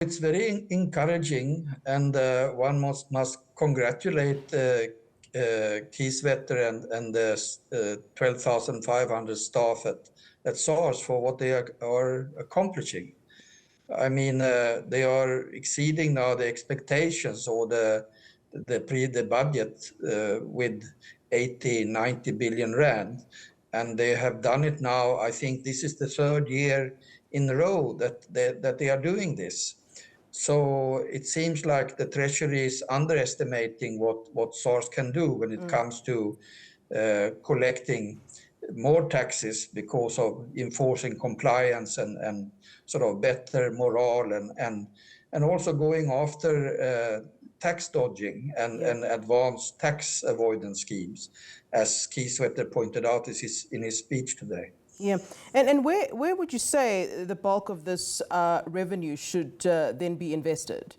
it's very encouraging, and one must congratulate Kieswetter and the 12,500 staff at SARS for what they are accomplishing. I mean, they are exceeding now the expectations or the budget with 80, 90 billion rand. And they have done it now. I think this is the third year in a row that they are doing this. So it seems like the Treasury is underestimating what SARS can do when it comes to collecting more taxes because of enforcing compliance and sort of better morale and also going after tax dodging and advanced tax avoidance schemes, as Kieswetter pointed out in his speech today. Yeah, and where would you say the bulk of this revenue should then be invested?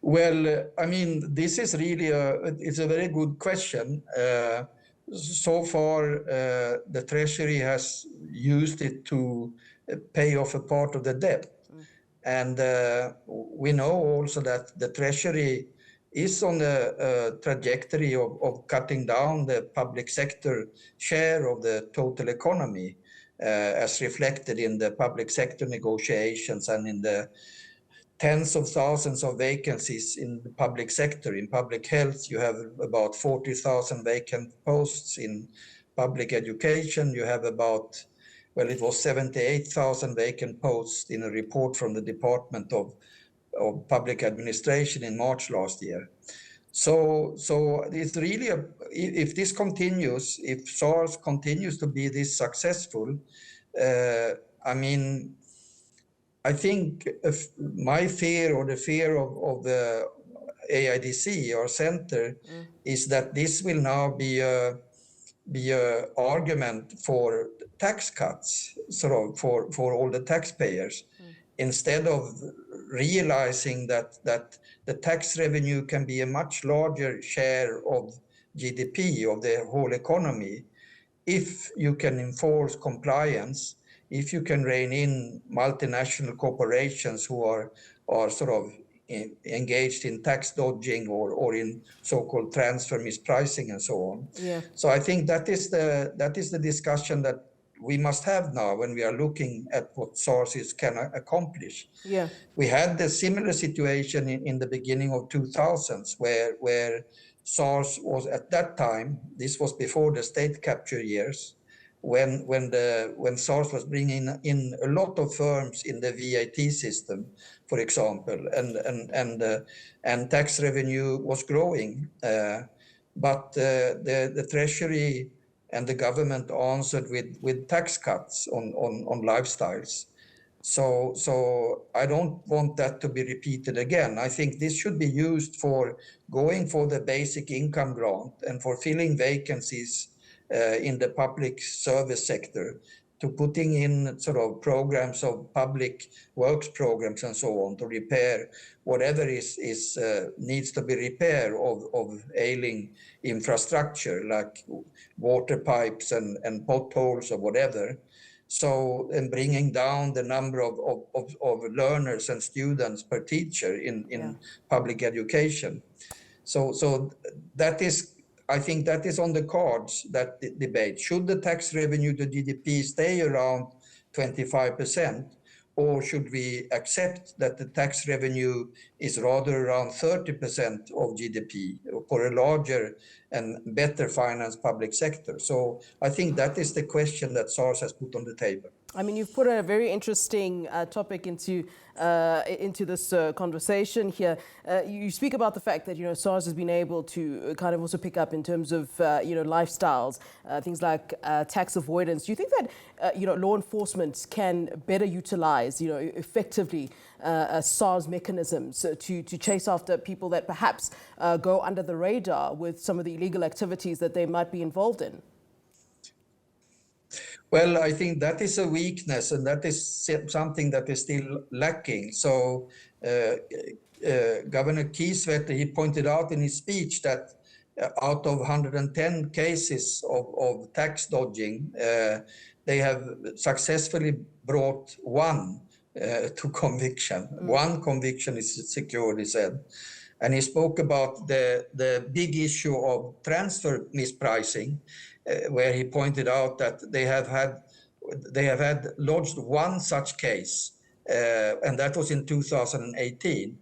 Well, I mean, this is really it's a very good question. So far, the Treasury has used it to pay off a part of the debt. And we know also that the Treasury is on a trajectory of cutting down the public sector share of the total economy, as reflected in the public sector negotiations and in the tens of thousands of vacancies in the public sector. In public health, you have about 40,000 vacant posts. In public education, you have about, well, it was 78,000 vacant posts in a report from the Department of Public Administration in March last year. So it's really, if this continues, if SARS continues to be this successful, I mean, I think my fear, or the fear of the AIDC, our center, is that this will now be a argument for tax cuts, sort of for all the taxpayers, instead of realizing that the tax revenue can be a much larger share of GDP of the whole economy if you can enforce compliance, if you can rein in multinational corporations who are sort of engaged in tax dodging or in so-called transfer mispricing and so on. Yeah. So I think that is the discussion that we must have now when we are looking at what SARS can accomplish. Yeah. We had a similar situation in the beginning of 2000s where SARS was at that time, this was before the state capture years, when SARS was bringing in a lot of firms in the VAT system, for example, and tax revenue was growing, but the Treasury and the government answered with tax cuts on lifestyles. So I don't want that to be repeated again. I think this should be used for going for the basic income grant and for filling vacancies in the public service sector, to putting in sort of programs of public works programs and so on to repair whatever needs to be repaired of ailing infrastructure like water pipes and potholes or whatever. So, and bringing down the number of learners and students per teacher in public education. So that is, I think that is on the cards, that debate. Should the tax revenue to GDP stay around 25%, or should we accept that the tax revenue is rather around 30% of GDP for a larger and better financed public sector? So I think that is the question that SARS has put on the table. I mean, you've put a very interesting topic into this conversation here. You speak about the fact that, SARS has been able to kind of also pick up in terms of, lifestyles, things like tax avoidance. Do you think that, law enforcement can better utilize, effectively SARS mechanisms to chase after people that perhaps go under the radar with some of the illegal activities that they might be involved in? Well, I think that is a weakness, and that is something that is still lacking. So Governor Kieswetter, he pointed out in his speech that out of 110 cases of tax dodging, they have successfully brought one to conviction. One conviction is secured, he said. And he spoke about the big issue of transfer mispricing, where he pointed out that they have had lodged one such case, and that was in 2018.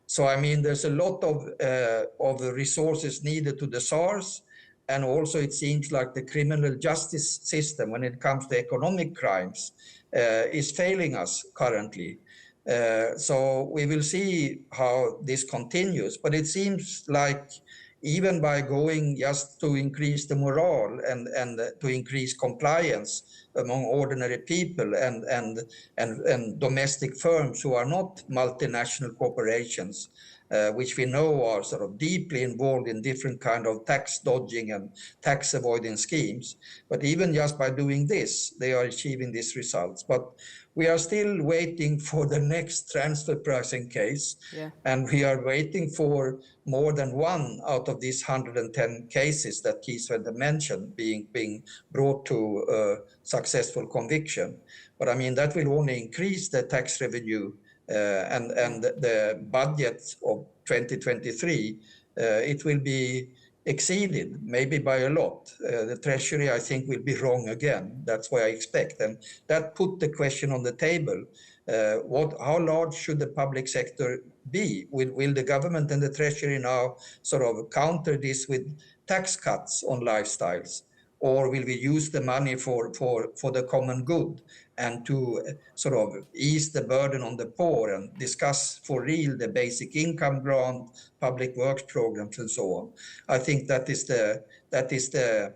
So I mean, there's a lot of the resources needed to the SARS, and also it seems like the criminal justice system, when it comes to economic crimes, is failing us currently. So we will see how this continues, but it seems like even by going just to increase the morale and to increase compliance among ordinary people and domestic firms who are not multinational corporations, which we know are sort of deeply involved in different kind of tax dodging and tax avoiding schemes. But even just by doing this, they are achieving these results. But we are still waiting for the next transfer pricing case, and we are waiting for more than one out of these 110 cases that Keith mentioned being brought to successful conviction. But I mean, that will only increase the tax revenue and the budget of 2023. It will be exceeded, maybe by a lot. The Treasury, I think, will be wrong again. That's what I expect. And that put the question on the table. How large should the public sector be? Will the government and the Treasury now sort of counter this with tax cuts on lifestyles? Or will we use the money for the common good and to sort of ease the burden on the poor and discuss for real the basic income grant, public works programs, and so on? I think that is the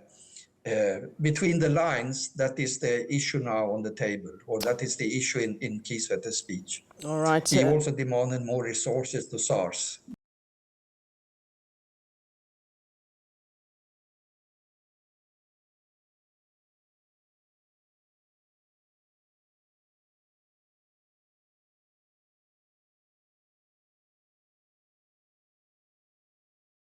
between the lines, that is the issue now on the table, or that is the issue in Keith Sweater's speech. All right. He also demanded more resources to SARS.